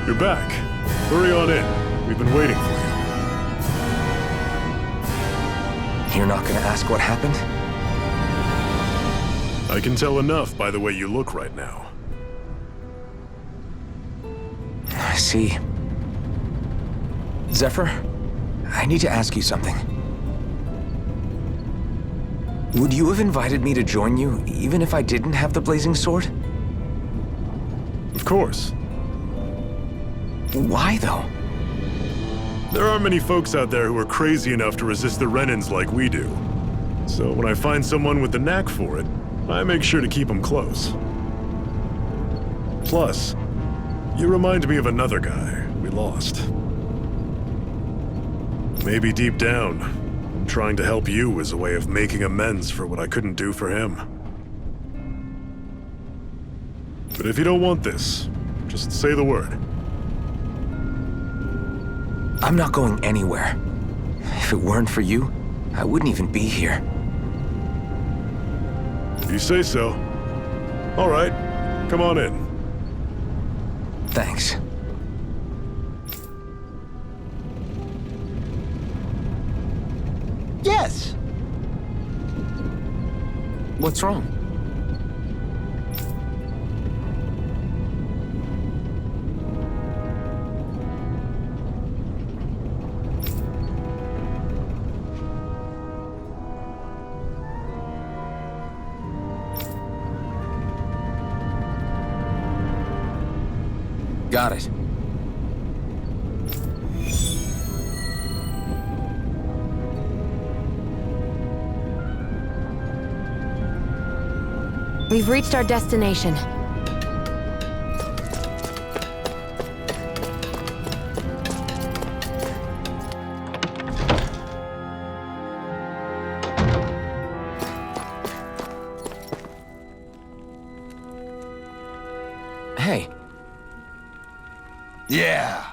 You're back. Hurry on in. We've been waiting for you. You're not gonna ask what happened? I can tell enough by the way you look right now. I see. Zephyr, I need to ask you something. Would you have invited me to join you, even if I didn't have the blazing sword? Of course. Why, though? There aren't many folks out there who are crazy enough to resist the Renans like we do. So when I find someone with the knack for it, I make sure to keep them close. Plus, you remind me of another guy we lost. Maybe deep down, trying to help you is a way of making amends for what I couldn't do for him. But if you don't want this, just say the word. I'm not going anywhere. If it weren't for you, I wouldn't even be here. If you say so. All right, come on in. Thanks. Yes! What's wrong? Got it. We've reached our destination. Hey. Yeah!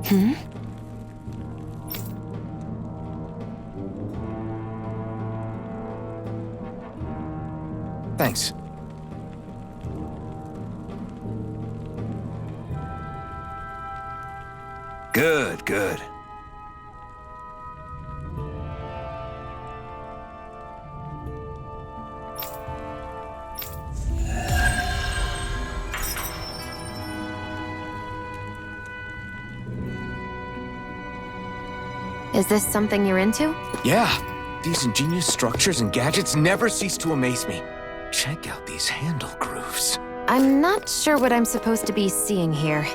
Hmm? Thanks. Good, good. Is this something you're into? Yeah, these ingenious structures and gadgets never cease to amaze me. Check out these handle grooves. I'm not sure what I'm supposed to be seeing here.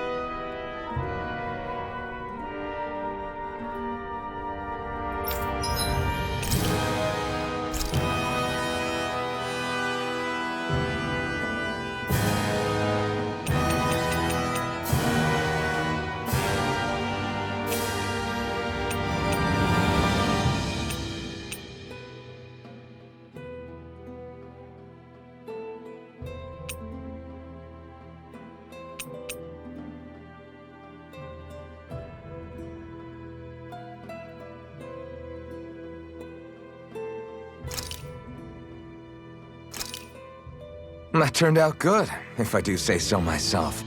That turned out good, if I do say so myself.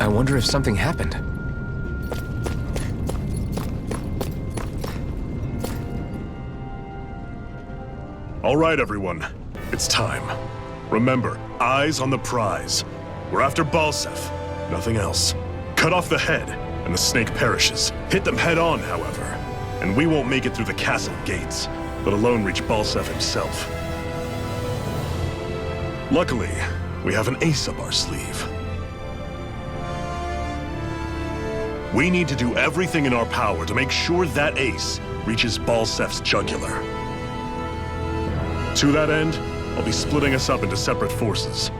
I wonder if something happened. All right, everyone. It's time. Remember, eyes on the prize. We're after Balseph, nothing else. Cut off the head, and the snake perishes. Hit them head on, however, and we won't make it through the castle gates, let alone reach Balseph himself. Luckily, we have an ace up our sleeve. We need to do everything in our power to make sure that ace reaches Balseph's jugular. To that end, I'll be splitting us up into separate forces.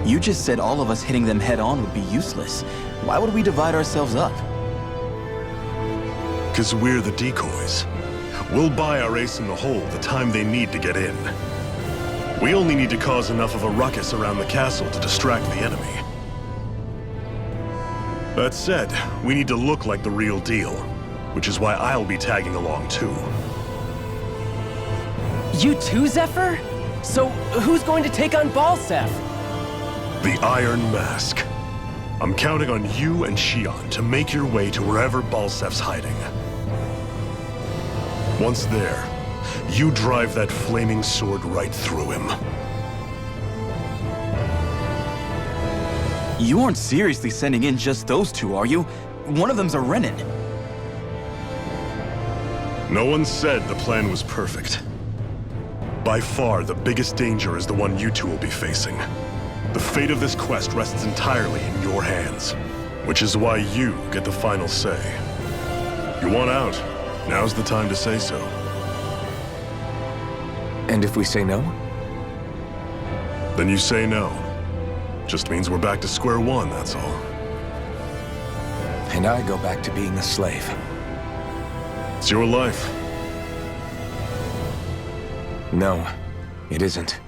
You just said all of us hitting them head-on would be useless. Why would we divide ourselves up? 'Cause we're the decoys. We'll buy our ace in the hole the time they need to get in. We only need to cause enough of a ruckus around the castle to distract the enemy. That said, we need to look like the real deal, which is why I'll be tagging along too. You too, Zephyr? So, who's going to take on Balseph? The Iron Mask. I'm counting on you and Xion to make your way to wherever Balseph's hiding. Once there, you drive that flaming sword right through him. You aren't seriously sending in just those two, are you? One of them's a Renin. No one said the plan was perfect. By far, the biggest danger is the one you two will be facing. The fate of this quest rests entirely in your hands, which is why you get the final say. You want out, now's the time to say so. And if we say no? Then you say no. Just means we're back to square one, that's all. And I go back to being a slave. It's your life. No, it isn't.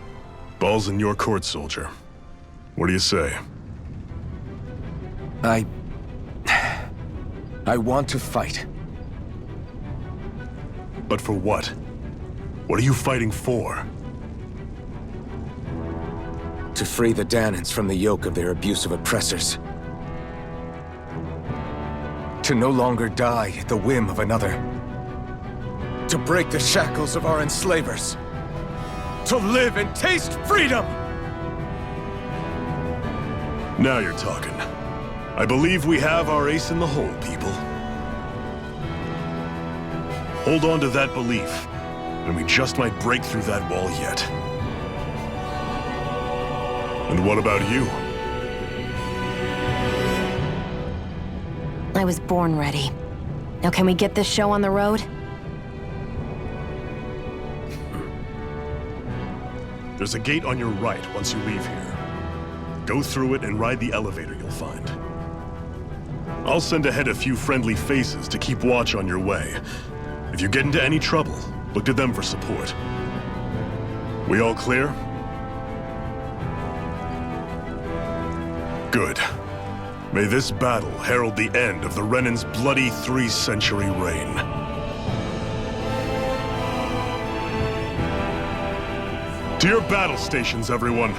Ball's in your court, soldier. What do you say? I want to fight. But for what? What are you fighting for? To free the Dahnans from the yoke of their abusive oppressors. To no longer die at the whim of another. To break the shackles of our enslavers. To live and taste freedom! Now you're talking. I believe we have our ace in the hole, people. Hold on to that belief, and we just might break through that wall yet. And what about you? I was born ready. Now can we get this show on the road? There's a gate on your right once you leave here. Go through it and ride the elevator you'll find. I'll send ahead a few friendly faces to keep watch on your way. If you get into any trouble, look to them for support. We all clear? Good. May this battle herald the end of the Renins' bloody 3-century reign. To your battle stations, everyone!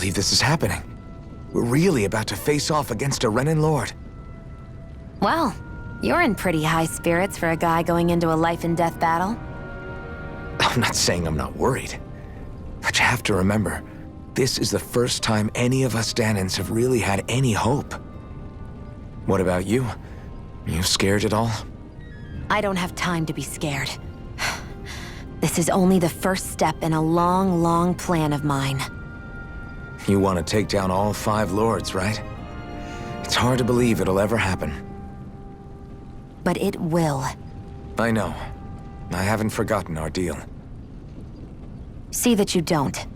believe this is happening. We're really about to face off against a Renan Lord. Well, you're in pretty high spirits for a guy going into a life-and-death battle. I'm not saying I'm not worried. But you have to remember, this is the first time any of us Danans have really had any hope. What about you? You scared at all? I don't have time to be scared. This is only the first step in a long, long plan of mine. You want to take down all 5 lords, right? It's hard to believe it'll ever happen. But it will. I know. I haven't forgotten our deal. See that you don't.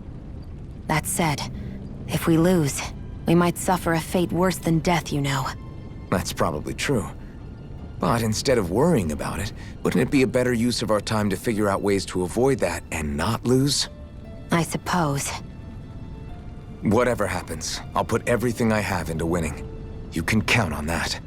That said, if we lose, we might suffer a fate worse than death, you know. That's probably true. But instead of worrying about it, wouldn't it be a better use of our time to figure out ways to avoid that and not lose? I suppose. Whatever happens, I'll put everything I have into winning. You can count on that.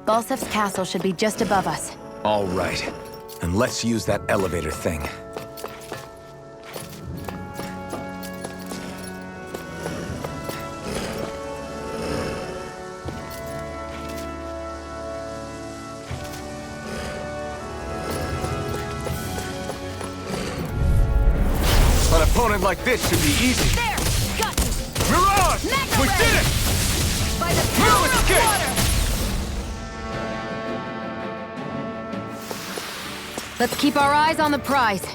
Balsef's castle should be just above us. All right. And let's use that elevator thing. An opponent like this should be easy. There! Got you! Mirage! Mega We Ray! did it! By the No power of escape! water! Let's keep our eyes on the prize.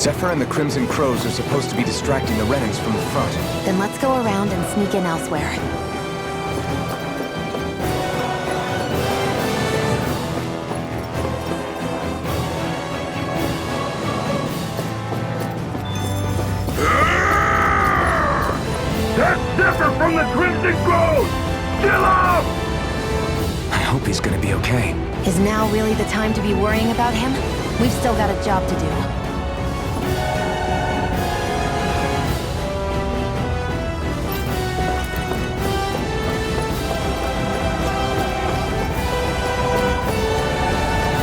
Zephyr and the Crimson Crows are supposed to be distracting the Renans from the front. Then let's go around and sneak in elsewhere. That's Zephyr from the Crimson Crows! Chill out! I hope he's gonna be okay. Is now really the time to be worrying about him? We've still got a job to do.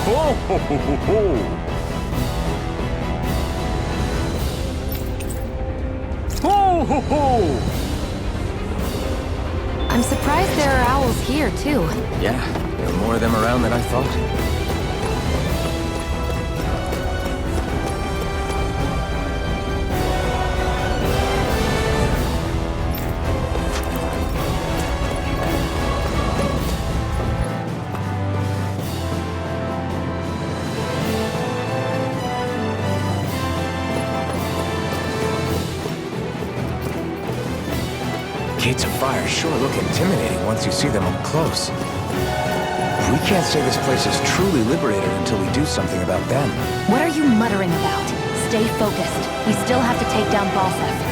Ho, ho, ho, ho, ho. Ho, ho, ho! I'm surprised there are owls here, too. Yeah, there are more of them around than I thought. Gates of fire sure look intimidating once you see them up close. We can't say this place is truly liberated until we do something about them. What are you muttering about? Stay focused. We still have to take down Balseph.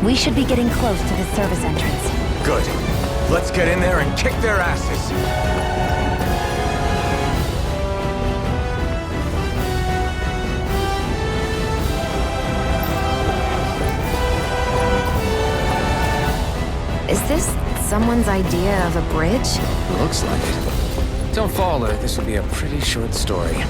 We should be getting close to the service entrance. Good. Let's get in there and kick their asses. Is this someone's idea of a bridge? Looks like it. Don't fall or this will be a pretty short story.